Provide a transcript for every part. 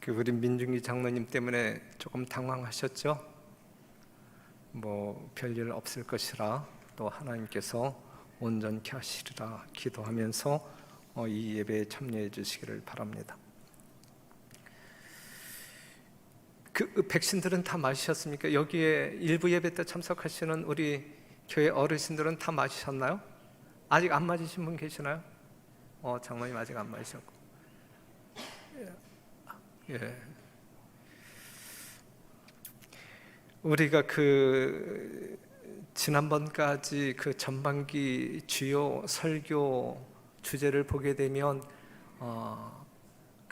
우리 민중기 장로님 때문에 조금 당황하셨죠? 별일 없을 것이라 또 하나님께서 온전케 하시리라 기도하면서 이 예배에 참여해 주시기를 바랍니다. 백신들은 다 맞으셨습니까? 여기에 일부 예배 때 참석하시는 우리 교회 어르신들은 다 맞으셨나요? 아직 안 맞으신 분 계시나요? 장로님 아직 안 맞으셨고, 예. 우리가 지난번까지 전반기 주요 설교 주제를 보게 되면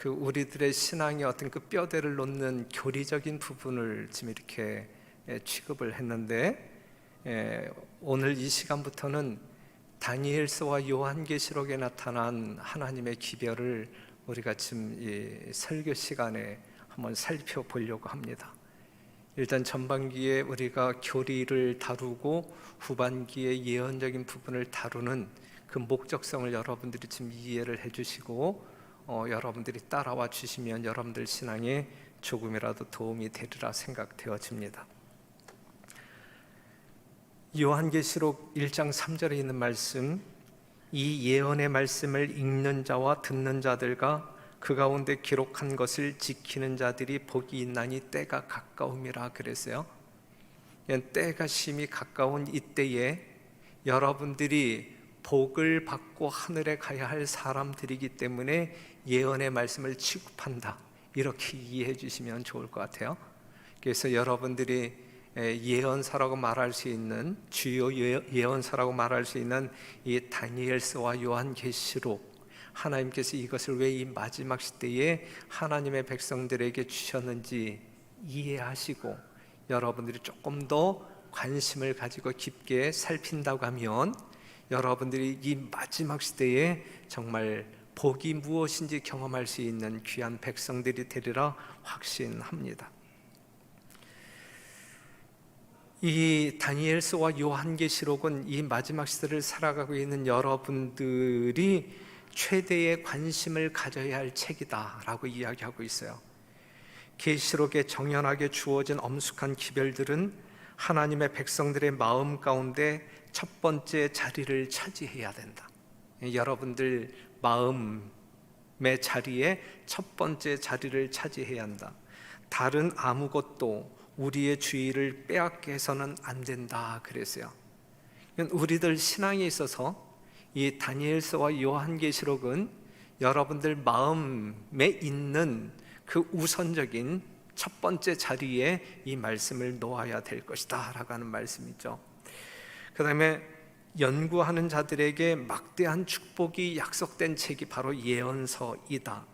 우리들의 신앙의 어떤 뼈대를 놓는 교리적인 부분을 지금 이렇게 취급을 했는데, 오늘 이 시간부터는 다니엘서와 요한계시록에 나타난 하나님의 기별을 우리가 지금 이 설교 시간에 한번 살펴보려고 합니다. 일단 전반기에 우리가 교리를 다루고 후반기에 예언적인 부분을 다루는 그 목적성을 여러분들이 지금 이해를 해주시고 여러분들이 따라와 주시면 여러분들 신앙에 조금이라도 도움이 되리라 생각되어집니다. 요한계시록 1장 3절에 있는 말씀, 이 예언의 말씀을 읽는 자와 듣는 자들과 그 가운데 기록한 것을 지키는 자들이 복이 있나니 때가 가까움이라 그랬어요. 때가 심히 가까운 이때에 여러분들이 복을 받고 하늘에 가야 할 사람들이기 때문에 예언의 말씀을 취급한다, 이렇게 이해해 주시면 좋을 것 같아요. 그래서 여러분들이 예언서라고 말할 수 있는, 주요 예언서라고 말할 수 있는 이 다니엘서와 요한계시록, 하나님께서 이것을 왜 이 마지막 시대에 하나님의 백성들에게 주셨는지 이해하시고 여러분들이 조금 더 관심을 가지고 깊게 살핀다고 하면 여러분들이 이 마지막 시대에 정말 복이 무엇인지 경험할 수 있는 귀한 백성들이 되리라 확신합니다. 이 다니엘서와 요한계시록은 이 마지막 시대를 살아가고 있는 여러분들이 최대의 관심을 가져야 할 책이다라고 이야기하고 있어요. 계시록에 정연하게 주어진 엄숙한 기별들은 하나님의 백성들의 마음 가운데 첫 번째 자리를 차지해야 된다. 여러분들 마음의 자리에 첫 번째 자리를 차지해야 한다. 다른 아무것도 우리의 주의를 빼앗게 해서는 안 된다 그랬어요. 우리들 신앙에 있어서 이 다니엘서와 요한계시록은 여러분들 마음에 있는 그 우선적인 첫 번째 자리에 이 말씀을 놓아야 될 것이다 라고 하는 말씀이죠. 그 다음에 연구하는 자들에게 막대한 축복이 약속된 책이 바로 예언서이다.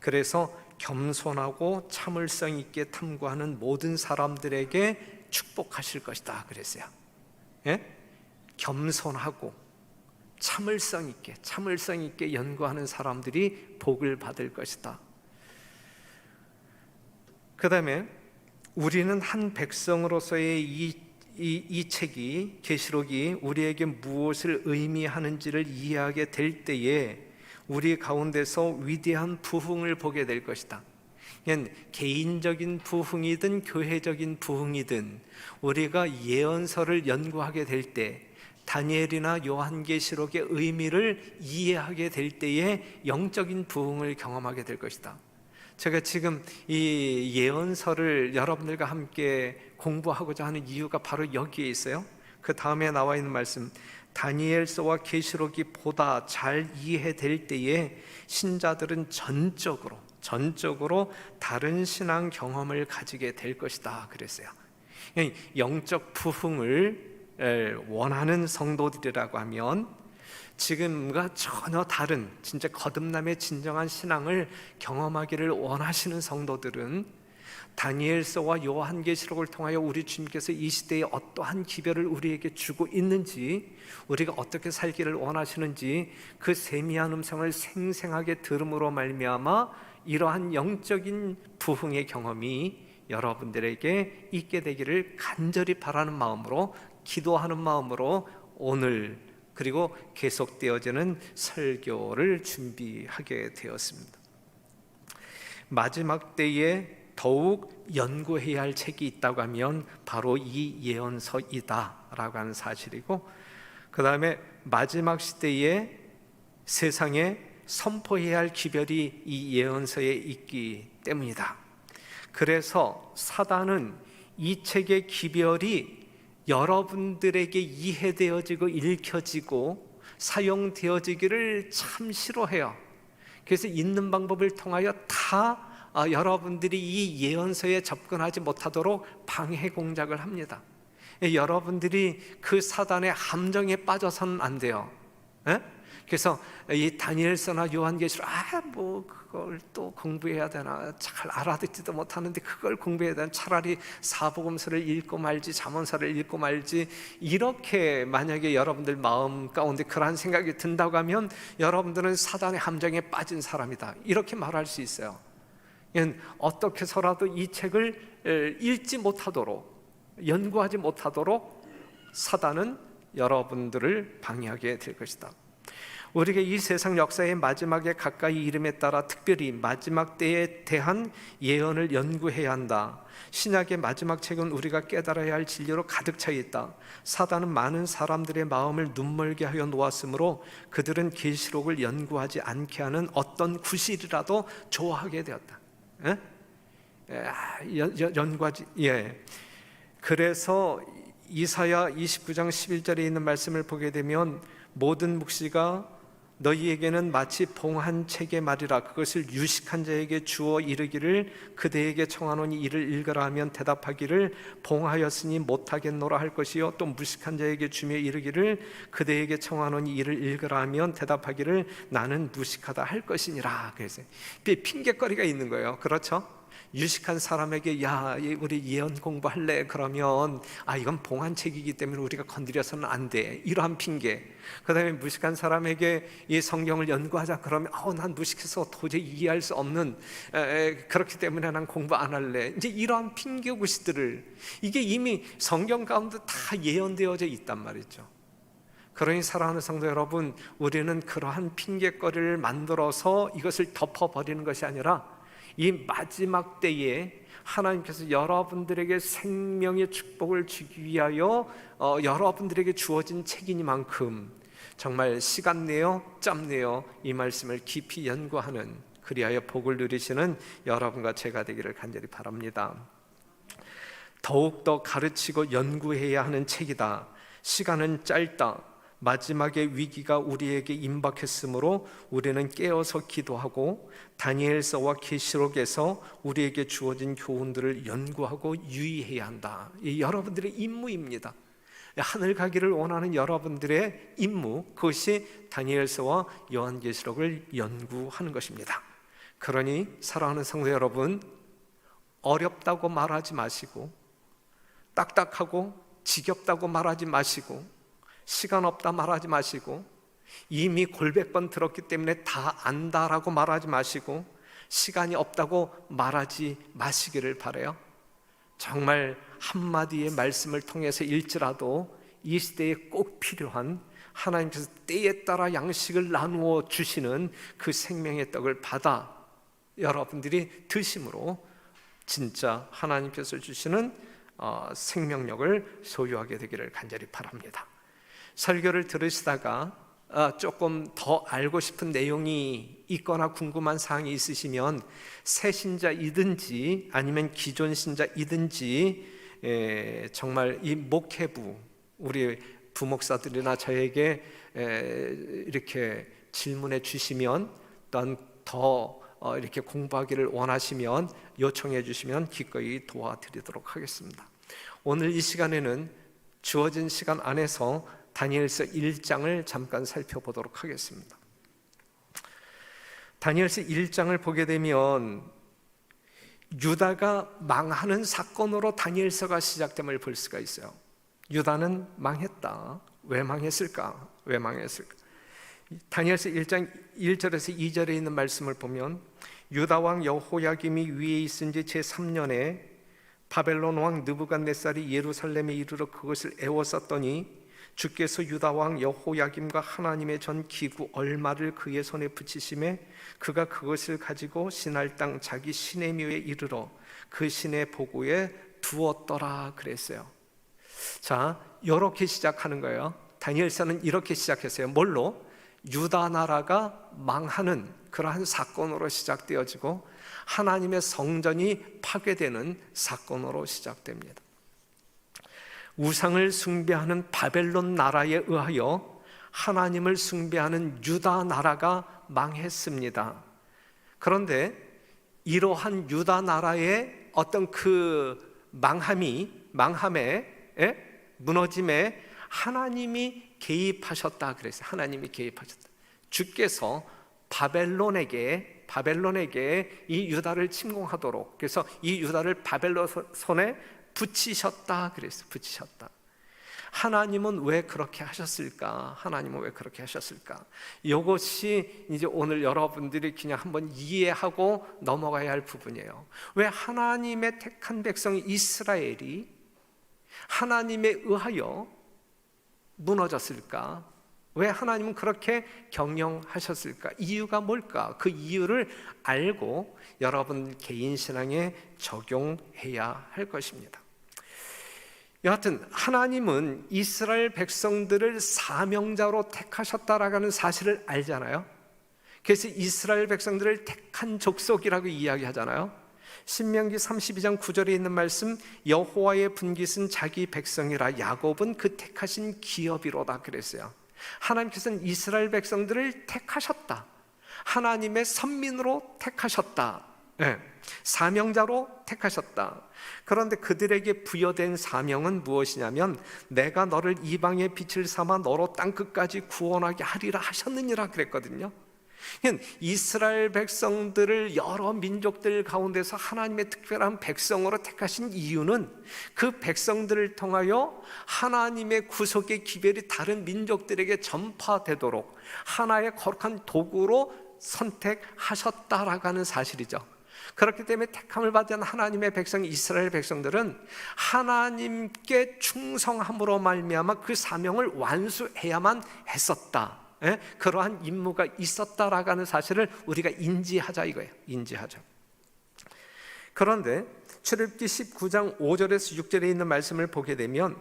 그래서 겸손하고 참을성 있게 탐구하는 모든 사람들에게 축복하실 것이다 그랬어요. 겸손하고 참을성 있게 연구하는 사람들이 복을 받을 것이다. 그 다음에 우리는 한 백성으로서의 이 책이, 계시록이 우리에게 무엇을 의미하는지를 이해하게 될 때에 우리 가운데서 위대한 부흥을 보게 될 것이다. 개인적인 부흥이든 교회적인 부흥이든 우리가 예언서를 연구하게 될 때, 다니엘이나 요한계시록의 의미를 이해하게 될 때에 영적인 부흥을 경험하게 될 것이다. 제가 지금 이 예언서를 여러분들과 함께 공부하고자 하는 이유가 바로 여기에 있어요. 그 다음에 나와 있는 말씀, 다니엘서와 계시록이 보다 잘 이해될 때에 신자들은 전적으로 다른 신앙 경험을 가지게 될 것이다 그랬어요. 영적 부흥을 원하는 성도들이라고 하면 지금과 전혀 다른 진짜 거듭남의 진정한 신앙을 경험하기를 원하시는 성도들은 다니엘서와 요한계시록을 통하여 우리 주님께서 이 시대에 어떠한 기별을 우리에게 주고 있는지, 우리가 어떻게 살기를 원하시는지 그 세미한 음성을 생생하게 들음으로 말미암아 이러한 영적인 부흥의 경험이 여러분들에게 있게 되기를 간절히 바라는 마음으로, 기도하는 마음으로 오늘 그리고 계속되어지는 설교를 준비하게 되었습니다. 마지막 때에 더욱 연구해야 할 책이 있다고 하면 바로 이 예언서이다라고 하는 사실이고, 그 다음에 마지막 시대에 세상에 선포해야 할 기별이 이 예언서에 있기 때문이다. 그래서 사단은 이 책의 기별이 여러분들에게 이해되어지고 읽혀지고 사용되어지기를 참 싫어해요. 그래서 있는 방법을 통하여 다 여러분들이 이 예언서에 접근하지 못하도록 방해 공작을 합니다. 여러분들이 그 사단의 함정에 빠져서는 안 돼요. 그래서 이 다니엘서나 요한계시록 그걸 또 공부해야 되나, 잘 알아듣지도 못하는데 그걸 공부해야 되나, 차라리 사복음서를 읽고 말지 잠언서를 읽고 말지, 이렇게 만약에 여러분들 마음 가운데 그러한 생각이 든다고 하면 여러분들은 사단의 함정에 빠진 사람이다, 이렇게 말할 수 있어요. 어떻게 해서라도 이 책을 읽지 못하도록, 연구하지 못하도록 사단은 여러분들을 방해하게 될 것이다. 우리가 이 세상 역사의 마지막에 가까이 이름에 따라 특별히 마지막 때에 대한 예언을 연구해야 한다. 신약의 마지막 책은 우리가 깨달아야 할 진리로 가득 차 있다. 사단은 많은 사람들의 마음을 눈멀게 하여 놓았으므로 그들은 계시록을 연구하지 않게 하는 어떤 구실이라도 좋아하게 되었다. 연구하지. 그래서 이사야 29장 11절에 있는 말씀을 보게 되면, 모든 묵시가 너희에게는 마치 봉한 책의 말이라. 그것을 유식한 자에게 주어 이르기를 그대에게 청하노니 이를 읽으라 하면 대답하기를 봉하였으니 못하겠노라 할 것이요, 또 무식한 자에게 주며 이르기를 그대에게 청하노니 이를 읽으라 하면 대답하기를 나는 무식하다 할 것이니라. 그래서 핑계거리가 있는 거예요. 그렇죠? 유식한 사람에게 야, 우리 예언 공부할래? 그러면 이건 봉한 책이기 때문에 우리가 건드려서는 안 돼, 이러한 핑계. 그 다음에 무식한 사람에게 이 성경을 연구하자 그러면 난 무식해서 도저히 이해할 수 없는, 그렇기 때문에 난 공부 안 할래, 이제 이러한 핑계구시들을, 이게 이미 성경 가운데 다 예언되어져 있단 말이죠. 그러니 사랑하는 성도 여러분, 우리는 그러한 핑계거리를 만들어서 이것을 덮어버리는 것이 아니라 이 마지막 때에 하나님께서 여러분들에게 생명의 축복을 주기 위하여 여러분들에게 주어진 책이니만큼 정말 시간 내어 짬 내어 이 말씀을 깊이 연구하는, 그리하여 복을 누리시는 여러분과 제가 되기를 간절히 바랍니다. 더욱더 가르치고 연구해야 하는 책이다. 시간은 짧다. 마지막의 위기가 우리에게 임박했으므로 우리는 깨어서 기도하고 다니엘서와 계시록에서 우리에게 주어진 교훈들을 연구하고 유의해야 한다. 이 여러분들의 임무입니다. 하늘 가기를 원하는 여러분들의 임무, 그것이 다니엘서와 요한계시록을 연구하는 것입니다. 그러니 사랑하는 성도 여러분, 어렵다고 말하지 마시고, 딱딱하고 지겹다고 말하지 마시고, 시간 없다 말하지 마시고, 이미 골백 번 들었기 때문에 다 안다라고 말하지 마시고, 시간이 없다고 말하지 마시기를 바라요. 정말 한마디의 말씀을 통해서 일지라도 이 시대에 꼭 필요한, 하나님께서 때에 따라 양식을 나누어 주시는 그 생명의 떡을 받아 여러분들이 드심으로 진짜 하나님께서 주시는 생명력을 소유하게 되기를 간절히 바랍니다. 설교를 들으시다가 조금 더 알고 싶은 내용이 있거나 궁금한 사항이 있으시면 새 신자이든지 아니면 기존 신자이든지 정말 이 목회부, 우리 부목사들이나 저에게 이렇게 질문해 주시면, 또한 더 이렇게 공부하기를 원하시면 요청해 주시면 기꺼이 도와드리도록 하겠습니다. 오늘 이 시간에는 주어진 시간 안에서 다니엘서 1장을 잠깐 살펴보도록 하겠습니다. 다니엘서 1장을 보게 되면 유다가 망하는 사건으로 다니엘서가 시작됨을 볼 수가 있어요. 유다는 망했다. 왜 망했을까? 다니엘서 1장 1절에서 2절에 있는 말씀을 보면, 유다 왕 여호야김이 위에 있은 지 제3년에 바벨론 왕 느부갓네살이 예루살렘에 이르러 그것을 애워쌌더니 주께서 유다 왕 여호야김과 하나님의 전 기구 얼마를 그의 손에 붙이심에 그가 그것을 가지고 신할 땅 자기 시내미에 이르러 그 시내 보고에 두었더라 그랬어요. 자, 이렇게 시작하는 거예요. 다니엘서는 이렇게 시작했어요. 뭘로? 유다 나라가 망하는 그러한 사건으로 시작되어지고 하나님의 성전이 파괴되는 사건으로 시작됩니다. 우상을 숭배하는 바벨론 나라에 의하여 하나님을 숭배하는 유다 나라가 망했습니다. 그런데 이러한 유다 나라의 어떤 그 망함에 무너짐에 하나님이 개입하셨다 그랬어요. 하나님이 개입하셨다. 주께서 바벨론에게 이 유다를 침공하도록, 그래서 이 유다를 바벨론 손에 붙이셨다 그랬어요. 붙이셨다. 하나님은 왜 그렇게 하셨을까? 하나님은 왜 그렇게 하셨을까? 이것이 이제 오늘 여러분들이 그냥 한번 이해하고 넘어가야 할 부분이에요. 왜 하나님의 택한 백성 이스라엘이 하나님에 의하여 무너졌을까? 왜 하나님은 그렇게 경영하셨을까? 이유가 뭘까? 그 이유를 알고 여러분 개인 신앙에 적용해야 할 것입니다. 여하튼 하나님은 이스라엘 백성들을 사명자로 택하셨다라는 사실을 알잖아요. 그래서 이스라엘 백성들을 택한 족속이라고 이야기하잖아요. 신명기 32장 9절에 있는 말씀, 여호와의 분깃은 자기 백성이라 야곱은 그 택하신 기업이로다 그랬어요. 하나님께서는 이스라엘 백성들을 택하셨다. 하나님의 선민으로 택하셨다. 사명자로 택하셨다. 그런데 그들에게 부여된 사명은 무엇이냐면 내가 너를 이방의 빛을 삼아 너로 땅끝까지 구원하게 하리라 하셨느니라 그랬거든요. 이스라엘 백성들을 여러 민족들 가운데서 하나님의 특별한 백성으로 택하신 이유는 그 백성들을 통하여 하나님의 구속의 기별이 다른 민족들에게 전파되도록 하나의 거룩한 도구로 선택하셨다라고 하는 사실이죠. 그렇기 때문에 택함을 받은 하나님의 백성 이스라엘 백성들은 하나님께 충성함으로 말미암아 그 사명을 완수해야만 했었다. 그러한 임무가 있었다라고 하는 사실을 우리가 인지하자 이거예요. 인지하자. 그런데 출애굽기 19장 5절에서 6절에 있는 말씀을 보게 되면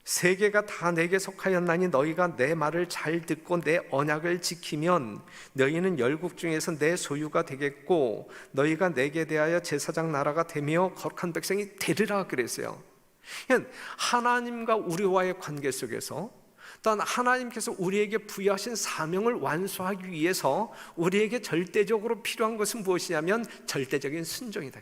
세계가 다 내게 속하였나니 너희가 내 말을 잘 듣고 내 언약을 지키면 너희는 열국 중에서 내 소유가 되겠고 너희가 내게 대하여 제사장 나라가 되며 거룩한 백성이 되리라 그랬어요. 하나님과 우리와의 관계 속에서 또한 하나님께서 우리에게 부여하신 사명을 완수하기 위해서 우리에게 절대적으로 필요한 것은 무엇이냐면 절대적인 순종이다.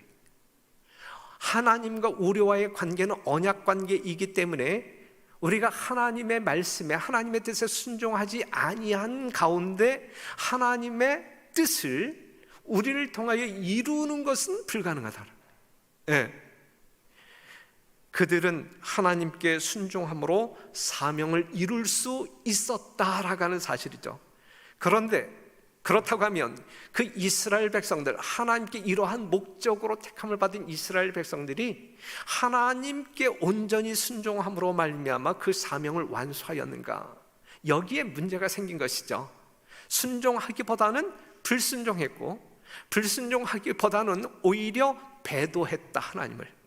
하나님과 우리와의 관계는 언약 관계이기 때문에 우리가 하나님의 말씀에 하나님의 뜻에 순종하지 아니한 가운데 하나님의 뜻을 우리를 통하여 이루는 것은 불가능하다. 그들은 하나님께 순종함으로 사명을 이룰 수 있었다라고 하는 사실이죠. 그런데 그렇다고 하면 그 이스라엘 백성들, 하나님께 이러한 목적으로 택함을 받은 이스라엘 백성들이 하나님께 온전히 순종함으로 말미암아 그 사명을 완수하였는가? 여기에 문제가 생긴 것이죠. 순종하기보다는 불순종했고 불순종하기보다는 오히려 배도했다 하나님을.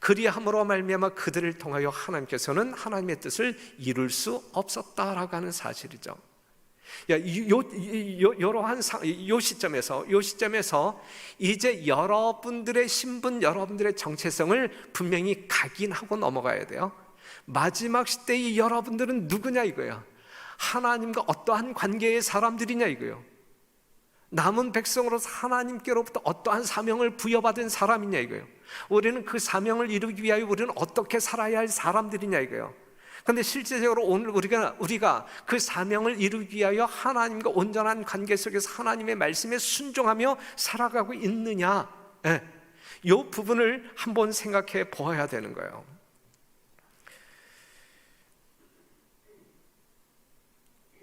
그리함으로 말미암아 그들을 통하여 하나님께서는 하나님의 뜻을 이룰 수 없었다라고 하는 사실이죠. 요 시점에서 이제 여러분들의 신분, 여러분들의 정체성을 분명히 각인하고 넘어가야 돼요. 마지막 시대의 여러분들은 누구냐 이거야. 하나님과 어떠한 관계의 사람들이냐 이거요. 남은 백성으로서 하나님께로부터 어떠한 사명을 부여받은 사람이냐 이거예요. 우리는 그 사명을 이루기 위하여 우리는 어떻게 살아야 할 사람들이냐 이거예요. 그런데 실제적으로 오늘 우리가 그 사명을 이루기 위하여 하나님과 온전한 관계 속에서 하나님의 말씀에 순종하며 살아가고 있느냐, 이 부분을 한번 생각해 보아야 되는 거예요.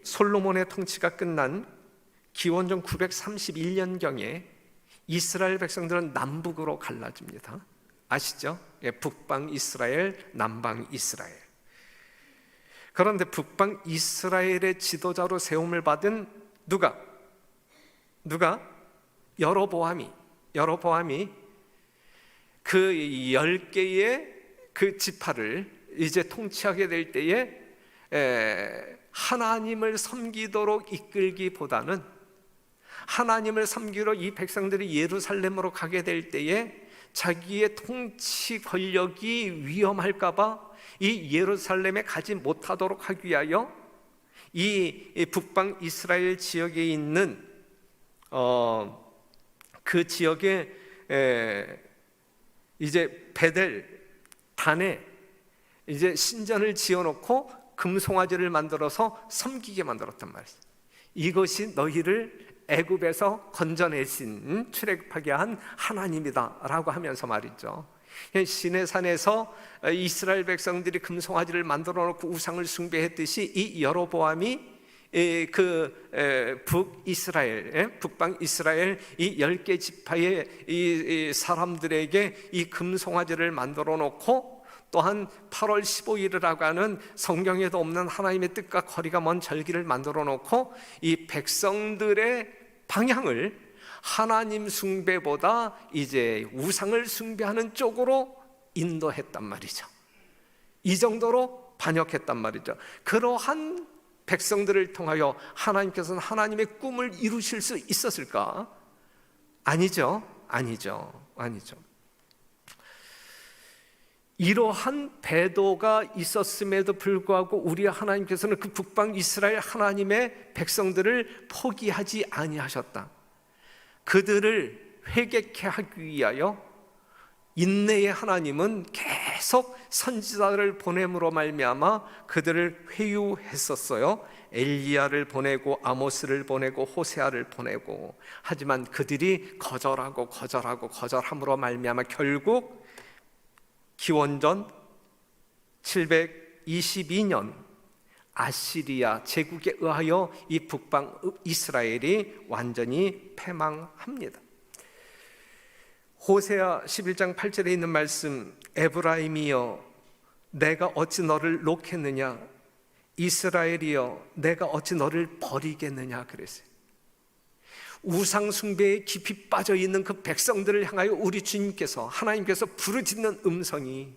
솔로몬의 통치가 끝난 기원전 931년경에 이스라엘 백성들은 남북으로 갈라집니다. 아시죠? 북방 이스라엘, 남방 이스라엘. 그런데 북방 이스라엘의 지도자로 세움을 받은 누가? 여로보암이 그 10개의 그 지파를 이제 통치하게 될 때에 하나님을 섬기도록 이끌기보다는, 하나님을 섬기러 이 백성들이 예루살렘으로 가게 될 때에 자기의 통치 권력이 위험할까봐 이 예루살렘에 가지 못하도록 하기 위하여 이 북방 이스라엘 지역에 있는 그 지역에 이제 베델 단에 이제 신전을 지어놓고 금송아지를 만들어서 섬기게 만들었단 말이에요. 이것이 너희를 애굽에서 건져내신, 출애굽하게 한 하나님이다 라고 하면서 말이죠. 시내산에서 이스라엘 백성들이 금송아지를 만들어 놓고 우상을 숭배했듯이 이 여로보암이 북방 이스라엘 이 10개 지파의 이 사람들에게 이 금송아지를 만들어 놓고, 또한 8월 15일이라고 하는 성경에도 없는 하나님의 뜻과 거리가 먼 절기를 만들어 놓고 이 백성들의 방향을 하나님 숭배보다 이제 우상을 숭배하는 쪽으로 인도했단 말이죠. 이 정도로 반역했단 말이죠. 그러한 백성들을 통하여 하나님께서는 하나님의 꿈을 이루실 수 있었을까? 아니죠. 이러한 배도가 있었음에도 불구하고 우리 하나님께서는 그 북방 이스라엘 하나님의 백성들을 포기하지 아니하셨다. 그들을 회개케 하기 위하여 인내의 하나님은 계속 선지자를 보냄으로 말미암아 그들을 회유했었어요. 엘리야를 보내고 아모스를 보내고 호세아를 보내고, 하지만 그들이 거절함으로 말미암아 결국 기원전 722년 아시리아 제국에 의하여 이 북방 이스라엘이 완전히 패망합니다. 호세아 11장 8절에 있는 말씀, 에브라임이여 내가 어찌 너를 놓겠느냐, 이스라엘이여 내가 어찌 너를 버리겠느냐 그랬어요. 우상 숭배에 깊이 빠져 있는 그 백성들을 향하여 우리 주님께서, 하나님께서 부르짖는 음성이,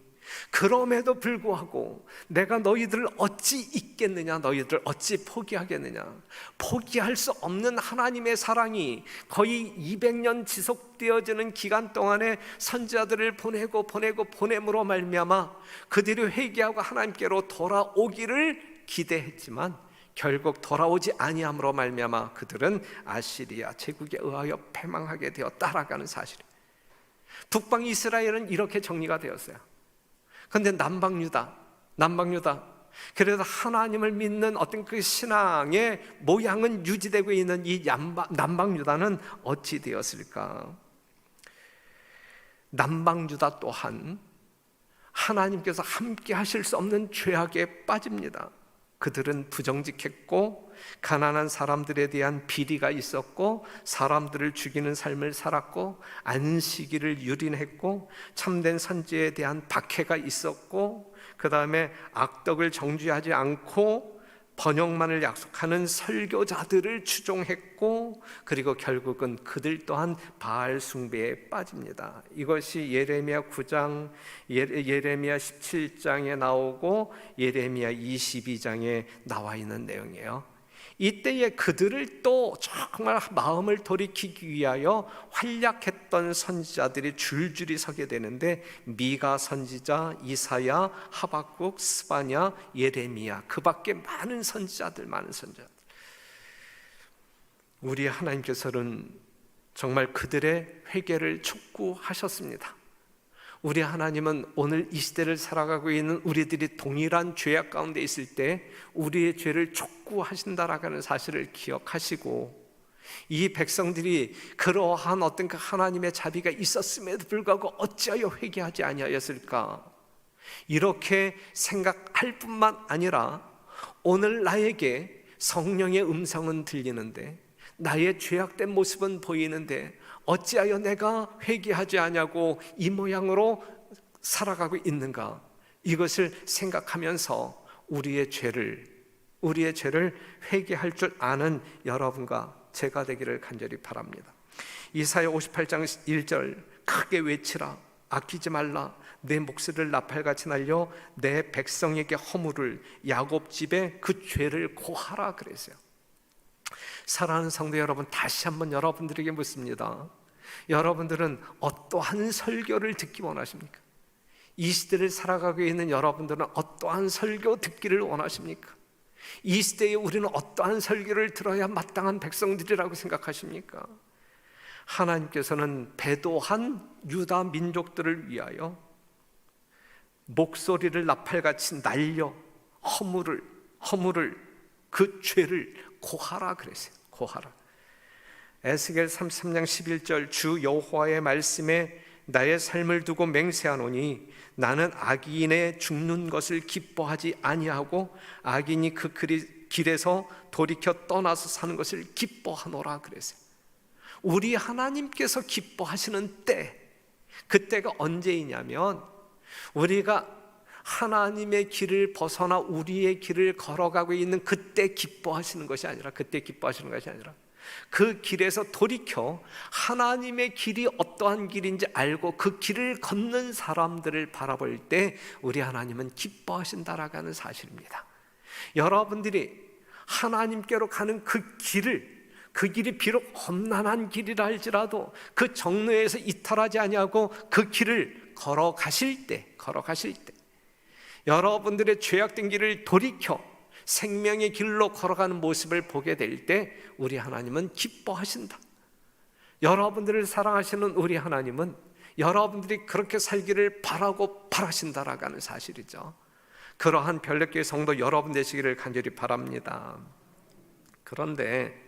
그럼에도 불구하고 내가 너희들을 어찌 잊겠느냐, 너희들 어찌 포기하겠느냐. 포기할 수 없는 하나님의 사랑이 거의 200년 지속되어지는 기간 동안에 선지자들을 보냄으로 말미암아 그들이 회개하고 하나님께로 돌아오기를 기대했지만 결국 돌아오지 아니함으로 말미암아 그들은 아시리아 제국에 의하여 패망하게 되었다라는 사실이에요. 북방 이스라엘은 이렇게 정리가 되었어요. 그런데 남방 유다, 그래서 하나님을 믿는 어떤 그 신앙의 모양은 유지되고 있는 이 남방 유다는 어찌 되었을까? 남방 유다 또한 하나님께서 함께 하실 수 없는 죄악에 빠집니다. 그들은 부정직했고 가난한 사람들에 대한 비리가 있었고 사람들을 죽이는 삶을 살았고 안식일을 유린했고 참된 선지에 대한 박해가 있었고, 그 다음에 악덕을 정죄하지 않고 번영만을 약속하는 설교자들을 추종했고, 그리고 결국은 그들 또한 바알 숭배에 빠집니다. 이것이 예레미야 9장, 예레미야 17장에 나오고 예레미야 22장에 나와 있는 내용이에요. 이때에 그들을 또 정말 마음을 돌이키기 위하여 활약했던 선지자들이 줄줄이 서게 되는데, 미가 선지자, 이사야, 하박국, 스바냐, 예레미야, 그 밖에 많은 선지자들. 우리 하나님께서는 정말 그들의 회개를 촉구하셨습니다. 우리 하나님은 오늘 이 시대를 살아가고 있는 우리들이 동일한 죄악 가운데 있을 때 우리의 죄를 촉구하신다라는 사실을 기억하시고, 이 백성들이 그러한 어떤 그 하나님의 자비가 있었음에도 불구하고 어찌하여 회개하지 아니하였을까, 이렇게 생각할 뿐만 아니라 오늘 나에게 성령의 음성은 들리는데 나의 죄악된 모습은 보이는데 어찌하여 내가 회개하지 않냐고 이 모양으로 살아가고 있는가, 이것을 생각하면서 우리의 죄를 회개할 줄 아는 여러분과 제가 되기를 간절히 바랍니다. 이사야 58장 1절 크게 외치라, 아끼지 말라, 내 목소리를 나팔같이 날려 내 백성에게 허물을, 야곱 집에 그 죄를 고하라 그랬어요. 사랑하는 성도 여러분, 다시 한번 여러분들에게 묻습니다. 여러분들은 어떠한 설교를 듣기 원하십니까? 이 시대를 살아가고 있는 여러분들은 어떠한 설교 듣기를 원하십니까? 이 시대에 우리는 어떠한 설교를 들어야 마땅한 백성들이라고 생각하십니까? 하나님께서는 배도한 유다 민족들을 위하여 목소리를 나팔같이 날려 허물을 그 죄를 고하라 그랬어요. 고하라. 에스겔 33장 11절 주 여호와의 말씀에 나의 삶을 두고 맹세하노니 나는 악인의 죽는 것을 기뻐하지 아니하고 악인이 그 길에서 돌이켜 떠나서 사는 것을 기뻐하노라 그랬어요. 우리 하나님께서 기뻐하시는 때, 그때가 언제이냐면 우리가 하나님의 길을 벗어나 우리의 길을 걸어가고 있는 그때 기뻐하시는 것이 아니라 그 길에서 돌이켜 하나님의 길이 어떠한 길인지 알고 그 길을 걷는 사람들을 바라볼 때 우리 하나님은 기뻐하신다라고 하는 사실입니다. 여러분들이 하나님께로 가는 그 길이 비록 험난한 길이라 할지라도 그 정로에서 이탈하지 아니하고 그 길을 걸어가실 때 여러분들의 죄악된 길을 돌이켜 생명의 길로 걸어가는 모습을 보게 될 때 우리 하나님은 기뻐하신다. 여러분들을 사랑하시는 우리 하나님은 여러분들이 그렇게 살기를 바라신다라고 하는 사실이죠. 그러한 별내교회 성도 여러분 되시기를 간절히 바랍니다. 그런데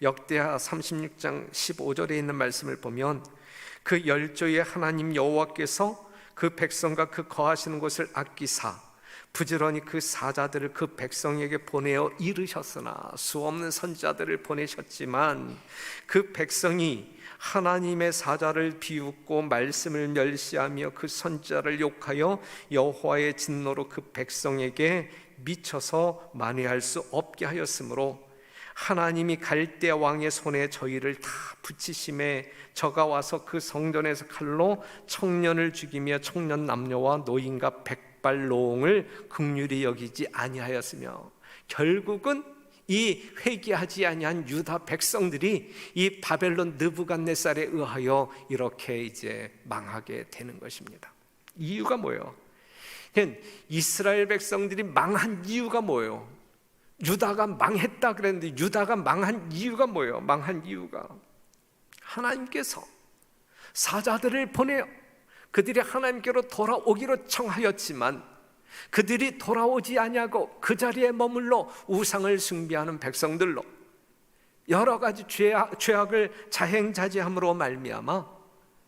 역대하 36장 15절에 있는 말씀을 보면 그 열조의 하나님 여호와께서 그 백성과 그 거하시는 곳을 아끼사 부지런히 그 사자들을 그 백성에게 보내어 이르셨으나 수없는 선지자들을 보내셨지만 그 백성이 하나님의 사자를 비웃고 말씀을 멸시하며 그 선지자를 욕하여 여호와의 진노로 그 백성에게 미쳐서 만회할 수 없게 하였으므로 하나님이 갈대 왕의 손에 저희를 다 붙이심에 저가 와서 그 성전에서 칼로 청년을 죽이며 청년 남녀와 노인과 백발노홍을 긍휼히 여기지 아니하였으며 결국은 이 회개하지 아니한 유다 백성들이 이 바벨론 느부갓네살에 의하여 이렇게 이제 망하게 되는 것입니다. 이유가 뭐예요? 이스라엘 백성들이 망한 이유가 뭐예요? 유다가 망했다 그랬는데 유다가 망한 이유가 뭐예요? 망한 이유가 하나님께서 사자들을 보내어 그들이 하나님께로 돌아오기로 청하였지만 그들이 돌아오지 아니하고 그 자리에 머물러 우상을 숭배하는 백성들로 여러 가지 죄악을 자행자제함으로 말미암아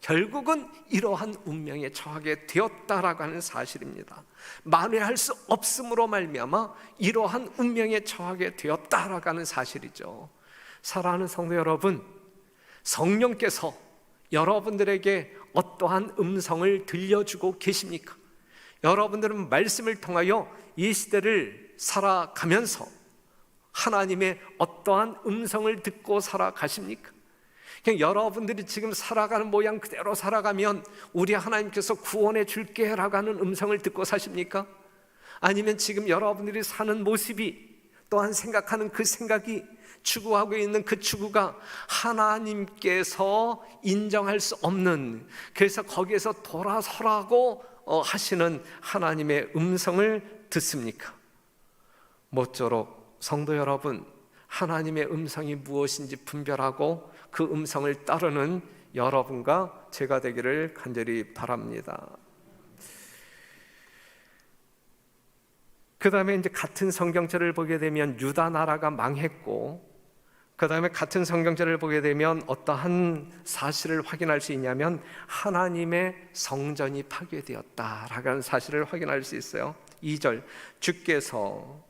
결국은 이러한 운명에 처하게 되었다라고 하는 사실입니다. 만회할 수 없음으로 말미암아 이러한 운명에 처하게 되었다라고 하는 사실이죠. 사랑하는 성도 여러분, 성령께서 여러분들에게 어떠한 음성을 들려주고 계십니까? 여러분들은 말씀을 통하여 이 시대를 살아가면서 하나님의 어떠한 음성을 듣고 살아가십니까? 그냥 여러분들이 지금 살아가는 모양 그대로 살아가면 우리 하나님께서 구원해 줄게 라고 하는 음성을 듣고 사십니까? 아니면 지금 여러분들이 사는 모습이 또한 생각하는 그 생각이 추구하고 있는 그 추구가 하나님께서 인정할 수 없는, 그래서 거기에서 돌아서라고 하시는 하나님의 음성을 듣습니까? 모쪼록 성도 여러분, 하나님의 음성이 무엇인지 분별하고 그 음성을 따르는 여러분과 제가 되기를 간절히 바랍니다. 그 다음에 이제 같은 성경절을 보게 되면 유다 나라가 망했고, 그 다음에 같은 성경절을 보게 되면 어떠한 사실을 확인할 수 있냐면 하나님의 성전이 파괴되었다라는 사실을 확인할 수 있어요. 2절 주께서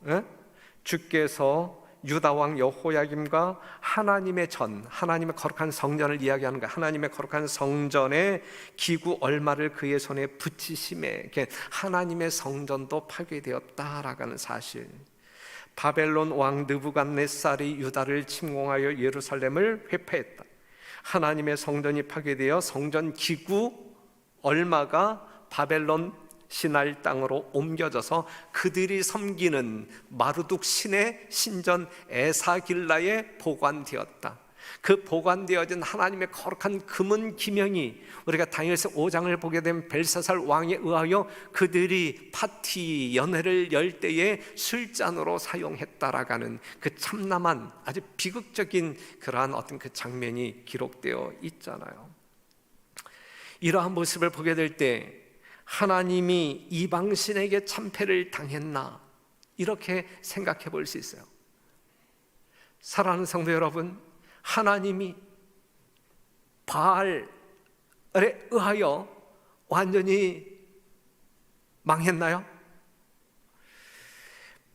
유다 왕 여호야김과 하나님의 거룩한 성전을 이야기하는 거예요. 하나님의 거룩한 성전의 기구 얼마를 그의 손에 붙이심에 하나님의 성전도 파괴되었다라고 하는 사실. 바벨론 왕 느부갓네살이 유다를 침공하여 예루살렘을 회파했다. 하나님의 성전이 파괴되어 성전 기구 얼마가 바벨론 신할 땅으로 옮겨져서 그들이 섬기는 마르둑 신의 신전 에사길라에 보관되었다. 그 보관되어진 하나님의 거룩한 금은 기명이 우리가 다니엘서 5장을 보게 되면 벨사살 왕에 의하여 그들이 파티 연회를 열 때에 술잔으로 사용했다라고 하는 그 참남한 아주 비극적인 그러한 어떤 그 장면이 기록되어 있잖아요. 이러한 모습을 보게 될 때 하나님이 이방신에게 참패를 당했나 이렇게 생각해 볼 수 있어요. 사랑하는 성도 여러분, 하나님이 바알에 의하여 완전히 망했나요?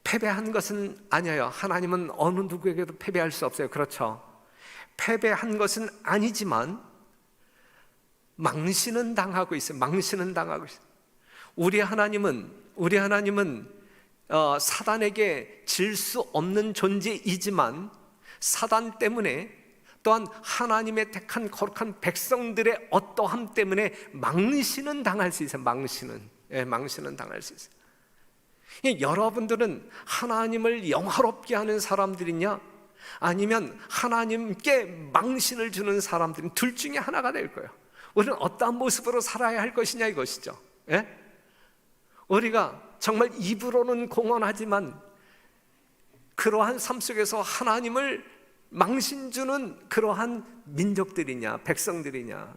패배한 것은 아니에요. 하나님은 어느 누구에게도 패배할 수 없어요. 그렇죠? 패배한 것은 아니지만 망신은 당하고 있어요. 망신은 당하고 있어요. 우리 하나님은 사단에게 질 수 없는 존재이지만 사단 때문에 또한 하나님의 택한 거룩한 백성들의 어떠함 때문에 망신은 당할 수 있어요. 망신은 당할 수 있어요. 여러분들은 하나님을 영화롭게 하는 사람들이냐 아니면 하나님께 망신을 주는 사람들은 둘 중에 하나가 될 거예요. 우리는 어떠한 모습으로 살아야 할 것이냐 이것이죠. 예? 우리가 정말 입으로는 공언하지만 그러한 삶 속에서 하나님을 망신 주는 그러한 민족들이냐 백성들이냐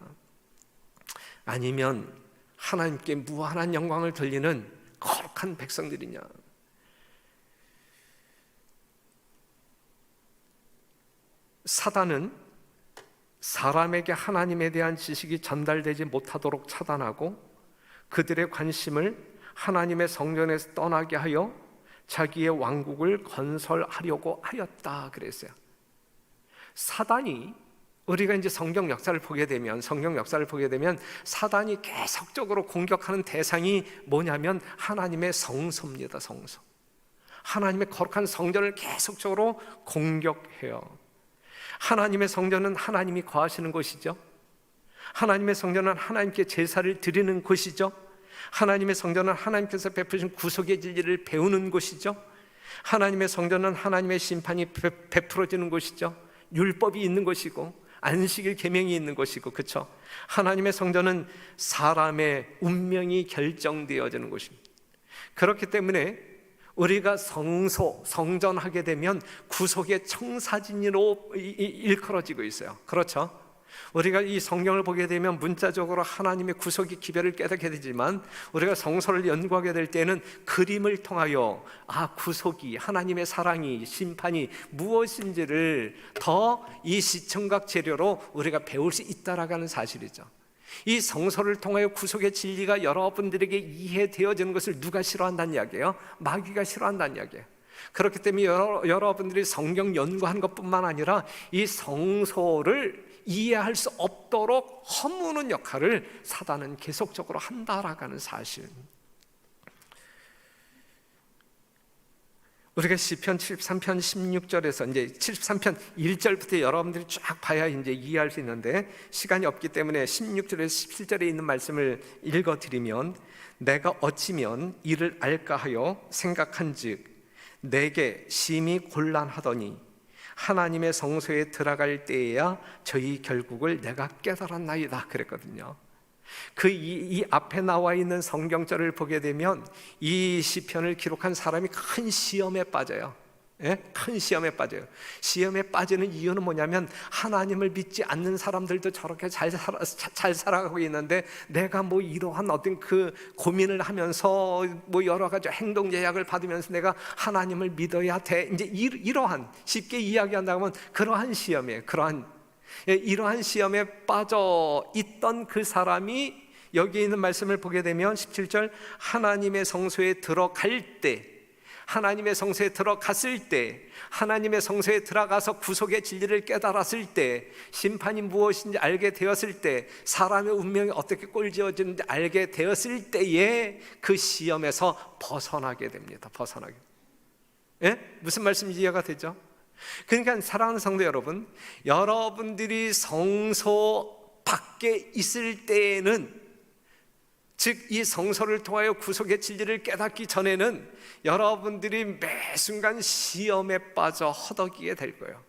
아니면 하나님께 무한한 영광을 돌리는 거룩한 백성들이냐. 사단은 사람에게 하나님에 대한 지식이 전달되지 못하도록 차단하고 그들의 관심을 하나님의 성전에서 떠나게 하여 자기의 왕국을 건설하려고 하였다 그랬어요. 사단이 우리가 이제 성경 역사를 보게 되면 사단이 계속적으로 공격하는 대상이 뭐냐면 하나님의 성소입니다. 성소. 하나님의 거룩한 성전을 계속적으로 공격해요. 하나님의 성전은 하나님이 거하시는 곳이죠. 하나님의 성전은 하나님께 제사를 드리는 곳이죠. 하나님의 성전은 하나님께서 베푸신 구속의 진리를 배우는 곳이죠. 하나님의 성전은 하나님의 심판이 베풀어지는 곳이죠. 율법이 있는 곳이고 안식일 계명이 있는 곳이고, 그렇죠? 하나님의 성전은 사람의 운명이 결정되어지는 곳입니다. 그렇기 때문에 우리가 성전하게 되면 구속의 청사진으로 일컬어지고 있어요. 그렇죠? 우리가 이 성경을 보게 되면 문자적으로 하나님의 구속의 기별을 깨닫게 되지만 우리가 성서를 연구하게 될 때는 그림을 통하여 구속이, 하나님의 사랑이, 심판이 무엇인지를 더 이 시청각 재료로 우리가 배울 수 있다라고 하는 사실이죠. 이 성서를 통하여 구속의 진리가 여러분들에게 이해되어지는 것을 누가 싫어한다는 이야기예요? 마귀가 싫어한다는 이야기예요. 그렇기 때문에 여러분들이 성경 연구하는 것뿐만 아니라 이 성서를 이해할 수 없도록 허무는 역할을 사단은 계속적으로 한다라고 하는 사실. 우리가 시편 73편 16절에서 이제 73편 1절부터 여러분들이 쫙 봐야 이제 이해할 수 있는데 시간이 없기 때문에 16절에서 17절에 있는 말씀을 읽어드리면, 내가 어찌면 이를 알까 하여 생각한즉 내게 심히 곤란하더니 하나님의 성소에 들어갈 때에야 저희 결국을 내가 깨달았나이다 그랬거든요. 이 앞에 나와 있는 성경절을 보게 되면 이 시편을 기록한 사람이 큰 시험에 빠져요. 큰 시험에 빠져요. 시험에 빠지는 이유는 뭐냐면 하나님을 믿지 않는 사람들도 저렇게 잘 살아가고 있는데 내가 뭐 이러한 어떤 그 고민을 하면서 뭐 여러 가지 행동 제약을 받으면서 내가 하나님을 믿어야 돼, 이제 이러한, 쉽게 이야기한다면 그러한 시험에, 이러한 시험에 빠져 있던 그 사람이 여기 있는 말씀을 보게 되면 17절, 하나님의 성소에 들어갈 때 하나님의 성소에 들어갔을 때, 하나님의 성소에 들어가서 구속의 진리를 깨달았을 때, 심판이 무엇인지 알게 되었을 때, 사람의 운명이 어떻게 꼴지어지는지 알게 되었을 때에 그 시험에서 벗어나게 됩니다. 벗어나게. 예? 무슨 말씀인지 이해가 되죠? 그러니까 사랑하는 성도 여러분, 여러분들이 성소 밖에 있을 때에는, 즉 이 성소를 통하여 구속의 진리를 깨닫기 전에는 여러분들이 매 순간 시험에 빠져 허덕이게 될 거예요.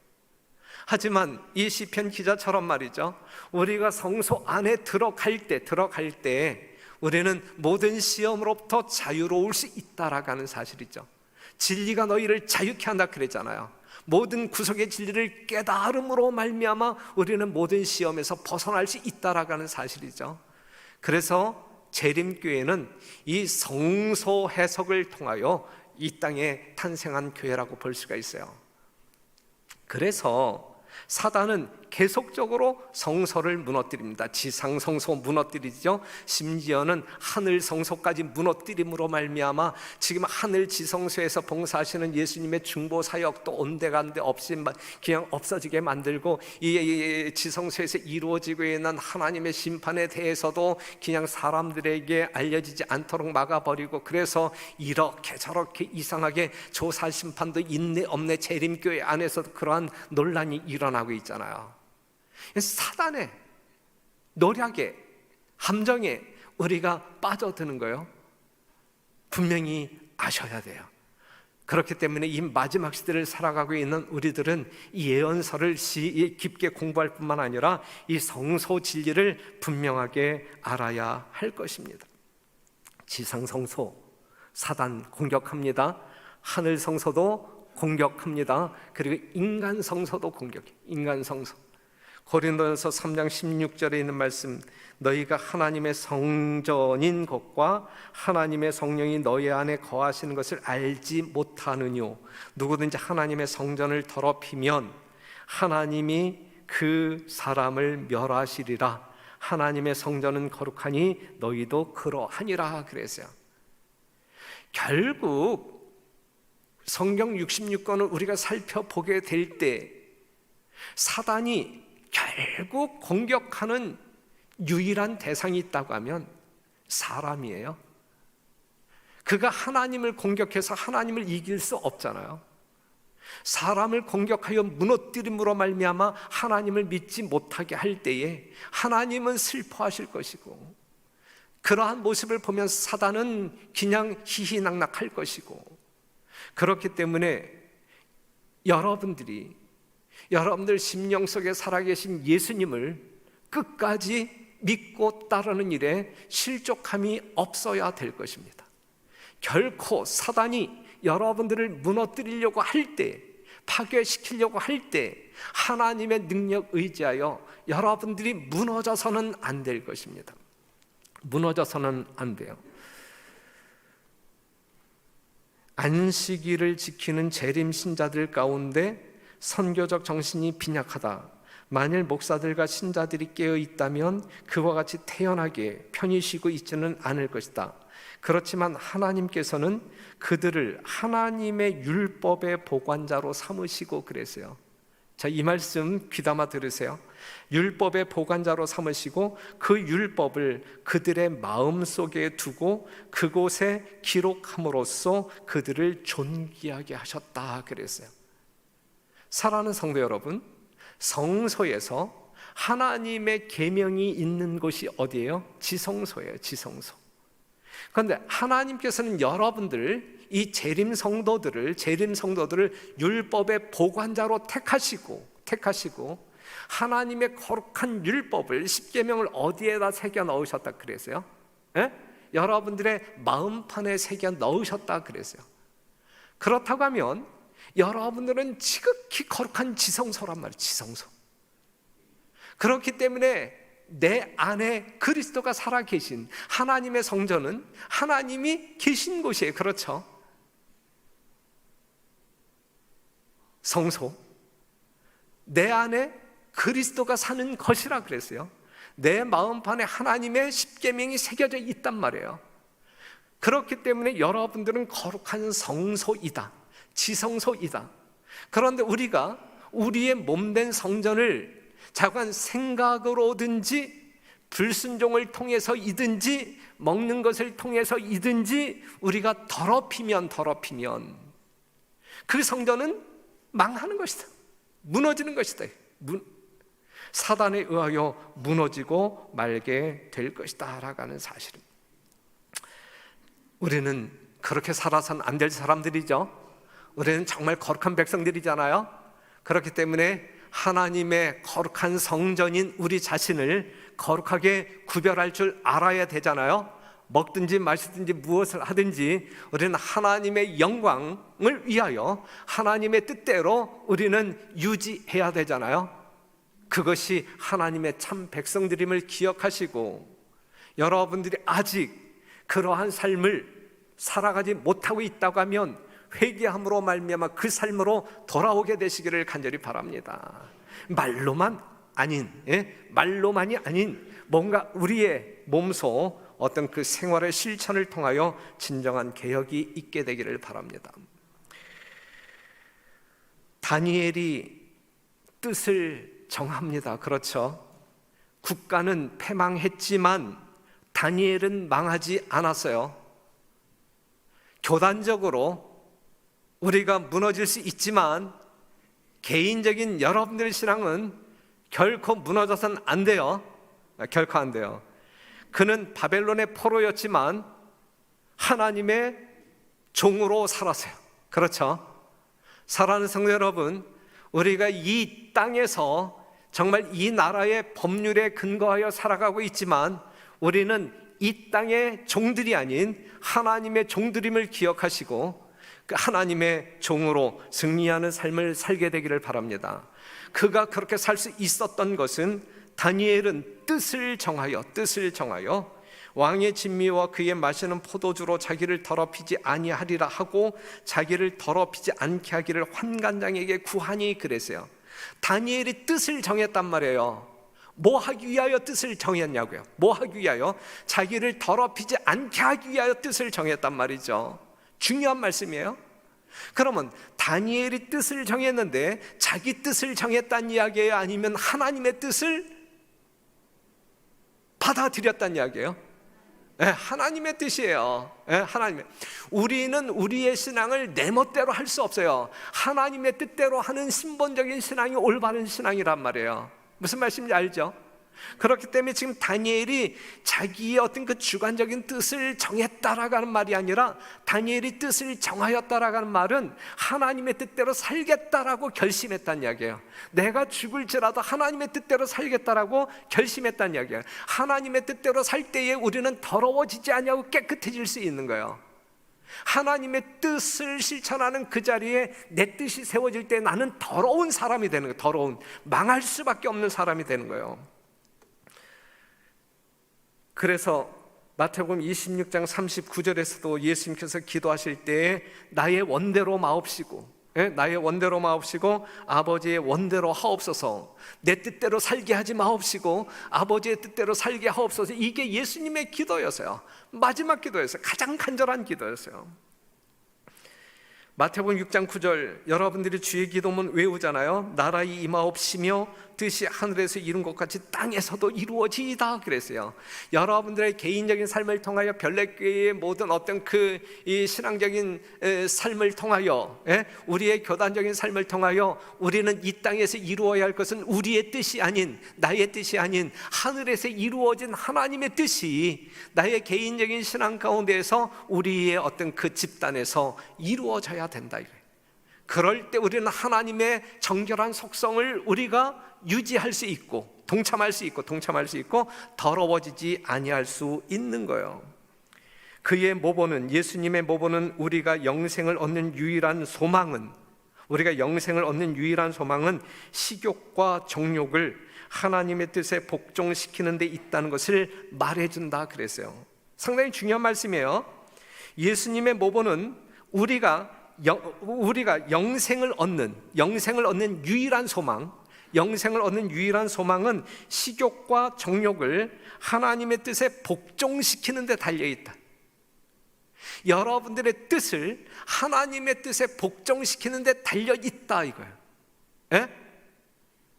하지만 이 시편 기자처럼 말이죠, 우리가 성소 안에 들어갈 때 우리는 모든 시험으로부터 자유로울 수 있다라는 사실이죠. 진리가 너희를 자유케 한다 그랬잖아요. 모든 구속의 진리를 깨달음으로 말미암아 우리는 모든 시험에서 벗어날 수 있다라는 사실이죠. 그래서 재림교회는 이 성소 해석을 통하여 이 땅에 탄생한 교회라고 볼 수가 있어요. 그래서 사단은 계속적으로 성소를 무너뜨립니다. 지상 성소 무너뜨리죠. 심지어는 하늘 성소까지 무너뜨림으로 말미암아 지금 하늘 지성소에서 봉사하시는 예수님의 중보 사역도 온데간데 없이 그냥 없어지게 만들고, 이 지성소에서 이루어지고 있는 하나님의 심판에 대해서도 그냥 사람들에게 알려지지 않도록 막아버리고, 그래서 이렇게 저렇게 이상하게 조사 심판도 있네 없네 재림교회 안에서도 그러한 논란이 일어나고 있잖아요. 사단의 노략에, 함정에 우리가 빠져드는 거예요. 분명히 아셔야 돼요. 그렇기 때문에 이 마지막 시대를 살아가고 있는 우리들은 이 예언서를 깊게 공부할 뿐만 아니라 이 성소 진리를 분명하게 알아야 할 것입니다. 지상 성소 사단 공격합니다. 하늘 성소도 공격합니다. 그리고 인간 성소도 공격해. 인간 성소. 고린도전서 3장 16절에 있는 말씀, 너희가 하나님의 성전인 것과 하나님의 성령이 너희 안에 거하시는 것을 알지 못하느뇨. 누구든지 하나님의 성전을 더럽히면 하나님이 그 사람을 멸하시리라. 하나님의 성전은 거룩하니 너희도 그러하니라 그랬어요. 결국 성경 66권을 우리가 살펴보게 될 때 사단이 결국 공격하는 유일한 대상이 있다고 하면 사람이에요. 그가 하나님을 공격해서 하나님을 이길 수 없잖아요. 사람을 공격하여 무너뜨림으로 말미암아 하나님을 믿지 못하게 할 때에 하나님은 슬퍼하실 것이고, 그러한 모습을 보면 사단은 그냥 희희낙낙할 것이고, 그렇기 때문에 여러분들 심령 속에 살아계신 예수님을 끝까지 믿고 따르는 일에 실족함이 없어야 될 것입니다. 결코 사단이 여러분들을 무너뜨리려고 할 때, 파괴시키려고 할 때 하나님의 능력 의지하여 여러분들이 무너져서는 안 될 것입니다. 무너져서는 안 돼요. 안식일을 지키는 재림 신자들 가운데 선교적 정신이 빈약하다. 만일 목사들과 신자들이 깨어 있다면 그와 같이 태연하게 편히 쉬고 있지는 않을 것이다. 그렇지만 하나님께서는 그들을 하나님의 율법의 보관자로 삼으시고 그랬어요. 자, 이 말씀 귀담아 들으세요. 율법의 보관자로 삼으시고 그 율법을 그들의 마음속에 두고 그곳에 기록함으로써 그들을 존귀하게 하셨다 그랬어요. 사랑하는 성도 여러분, 성소에서 하나님의 계명이 있는 곳이 어디예요? 지성소예요. 지성소. 그런데 하나님께서는 여러분들, 이 재림 성도들을 율법의 보관자로 택하시고 하나님의 거룩한 율법을, 십계명을 어디에다 새겨 넣으셨다 그랬어요? 예? 여러분들의 마음판에 새겨 넣으셨다 그랬어요. 그렇다고 하면 여러분들은 지극히 거룩한 지성소란 말이에요. 지성소. 그렇기 때문에 내 안에 그리스도가 살아계신 하나님의 성전은 하나님이 계신 곳이에요. 그렇죠? 성소. 내 안에 그리스도가 사는 것이라 그랬어요. 내 마음판에 하나님의 십계명이 새겨져 있단 말이에요. 그렇기 때문에 여러분들은 거룩한 성소이다, 지성소이다. 그런데 우리가 우리의 몸된 성전을 자관 생각으로든지 불순종을 통해서이든지 먹는 것을 통해서이든지 우리가 더럽히면 그 성전은 망하는 것이다, 무너지는 것이다. 사단에 의하여 무너지고 말게 될 것이다 라고 하는 사실입니다. 우리는 그렇게 살아서는 안 될 사람들이죠. 우리는 정말 거룩한 백성들이잖아요. 그렇기 때문에 하나님의 거룩한 성전인 우리 자신을 거룩하게 구별할 줄 알아야 되잖아요. 먹든지 마시든지 무엇을 하든지 우리는 하나님의 영광을 위하여 하나님의 뜻대로 우리는 유지해야 되잖아요. 그것이 하나님의 참 백성들임을 기억하시고, 여러분들이 아직 그러한 삶을 살아가지 못하고 있다고 하면 회개함으로 말미암아 그 삶으로 돌아오게 되시기를 간절히 바랍니다. 말로만이 아닌 뭔가 우리의 몸소 어떤 그 생활의 실천을 통하여 진정한 개혁이 있게 되기를 바랍니다. 다니엘이 뜻을 정합니다. 그렇죠? 국가는 패망했지만 다니엘은 망하지 않았어요. 교단적으로 우리가 무너질 수 있지만 개인적인 여러분들의 신앙은 결코 무너져서는 안 돼요. 결코 안 돼요. 그는 바벨론의 포로였지만 하나님의 종으로 살았어요. 그렇죠? 사랑하는 성도 여러분, 우리가 이 땅에서 정말 이 나라의 법률에 근거하여 살아가고 있지만 우리는 이 땅의 종들이 아닌 하나님의 종들임을 기억하시고 그 하나님의 종으로 승리하는 삶을 살게 되기를 바랍니다. 그가 그렇게 살 수 있었던 것은 다니엘은 뜻을 정하여 왕의 진미와 그의 마시는 포도주로 자기를 더럽히지 아니하리라 하고 자기를 더럽히지 않게 하기를 환관장에게 구하니 그랬어요. 다니엘이 뜻을 정했단 말이에요. 뭐 하기 위하여 뜻을 정했냐고요? 뭐 하기 위하여? 자기를 더럽히지 않게 하기 위하여 뜻을 정했단 말이죠. 중요한 말씀이에요. 그러면 다니엘이 뜻을 정했는데 자기 뜻을 정했다는 이야기예요? 아니면 하나님의 뜻을 받아들였다는 이야기예요? 네, 하나님의 뜻이에요. 네, 하나님의. 우리는 우리의 신앙을 내 멋대로 할 수 없어요. 하나님의 뜻대로 하는 신본적인 신앙이 올바른 신앙이란 말이에요. 무슨 말씀인지 알죠? 그렇기 때문에 지금 다니엘이 자기의 어떤 그 주관적인 뜻을 정했다라고 하는 말이 아니라 다니엘이 뜻을 정하였다라고 하는 말은 하나님의 뜻대로 살겠다라고 결심했다는 이야기예요. 내가 죽을지라도 하나님의 뜻대로 살겠다라고 결심했다는 이야기예요. 하나님의 뜻대로 살 때에 우리는 더러워지지 않냐고 깨끗해질 수 있는 거예요. 하나님의 뜻을 실천하는 그 자리에 내 뜻이 세워질 때 나는 더러운 사람이 되는 거예요. 더러운, 망할 수밖에 없는 사람이 되는 거예요. 그래서 마태복음 26장 39절에서도 예수님께서 기도하실 때에 나의 원대로 마옵시고, 나의 원대로 마옵시고 아버지의 원대로 하옵소서, 내 뜻대로 살게 하지 마옵시고 아버지의 뜻대로 살게 하옵소서. 이게 예수님의 기도였어요. 마지막 기도였어요. 가장 간절한 기도였어요. 마태복음 6장 9절, 여러분들이 주의 기도문 외우잖아요. 나라의 임하옵시며 뜻이 하늘에서 이룬 것 같이 땅에서도 이루어지이다 그랬어요. 여러분들의 개인적인 삶을 통하여 별내교회의 모든 어떤 이 신앙적인 삶을 통하여, 우리의 교단적인 삶을 통하여 우리는 이 땅에서 이루어야 할 것은 우리의 뜻이 아닌, 나의 뜻이 아닌 하늘에서 이루어진 하나님의 뜻이 나의 개인적인 신앙 가운데에서 우리의 어떤 그 집단에서 이루어져야 된다 이거예요. 그럴 때 우리는 하나님의 정결한 속성을 우리가 유지할 수 있고 동참할 수 있고 더러워지지 아니할 수 있는 거예요. 그의 모본은, 예수님의 모본은 우리가 영생을 얻는 유일한 소망은 식욕과 정욕을 하나님의 뜻에 복종시키는 데 있다는 것을 말해준다 그랬어요. 상당히 중요한 말씀이에요. 예수님의 모본은 우리가 영생을 얻는 유일한 소망은 식욕과 정욕을 하나님의 뜻에 복종시키는 데 달려있다. 여러분들의 뜻을 하나님의 뜻에 복종시키는 데 달려 있다 이거예요. 예?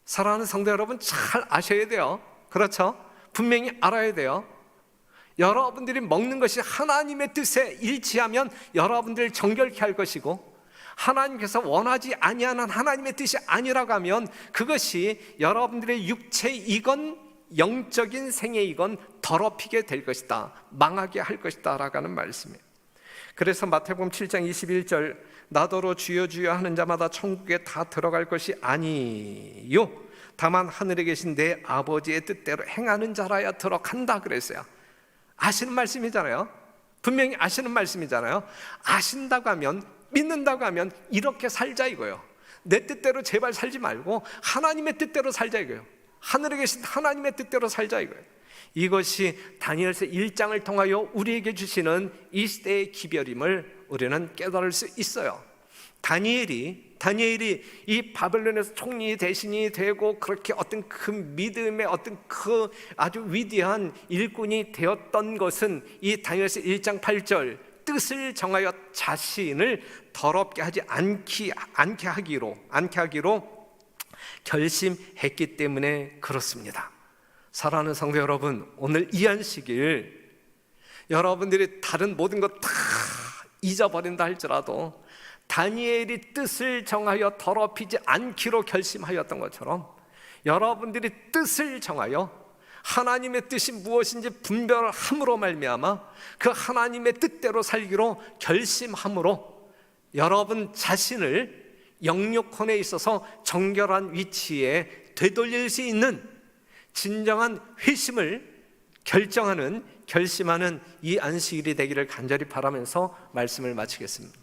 사랑하는 성도 여러분, 잘 아셔야 돼요. 그렇죠? 분명히 알아야 돼요. 여러분들이 먹는 것이 하나님의 뜻에 일치하면 여러분들을 정결케 할 것이고, 하나님께서 원하지 아니하는 하나님의 뜻이 아니라고 하면 그것이 여러분들의 육체이건 영적인 생애이건 더럽히게 될 것이다, 망하게 할 것이다 라고 하는 말씀이에요. 그래서 마태복음 7장 21절, 나더러 주여 주여 하는 자마다 천국에 다 들어갈 것이 아니요 다만 하늘에 계신 내 아버지의 뜻대로 행하는 자라야 들어간다 그랬어요. 아시는 말씀이잖아요. 분명히 아시는 말씀이잖아요. 아신다고 하면, 믿는다고 하면 이렇게 살자 이거예요. 내 뜻대로 제발 살지 말고 하나님의 뜻대로 살자 이거예요. 하늘에 계신 하나님의 뜻대로 살자 이거예요. 이것이 다니엘서 1장을 통하여 우리에게 주시는 이 시대의 기별임을 우리는 깨달을 수 있어요. 다니엘이 이 바벨론에서 총리 대신이 되고 그렇게 어떤 그 믿음의 어떤 그 아주 위대한 일꾼이 되었던 것은 이 다니엘서 1장 8절, 뜻을 정하여 자신을 더럽게 하지 않게 하기로 결심했기 때문에 그렇습니다. 사랑하는 성도 여러분, 오늘 이 안식일 여러분들이 다른 모든 것 다 잊어버린다 할지라도 다니엘이 뜻을 정하여 더럽히지 않기로 결심하였던 것처럼 여러분들이 뜻을 정하여 하나님의 뜻이 무엇인지 분별함으로 말미암아 그 하나님의 뜻대로 살기로 결심함으로 여러분 자신을 영육혼에 있어서 정결한 위치에 되돌릴 수 있는 진정한 회심을 결심하는 이 안식일이 되기를 간절히 바라면서 말씀을 마치겠습니다.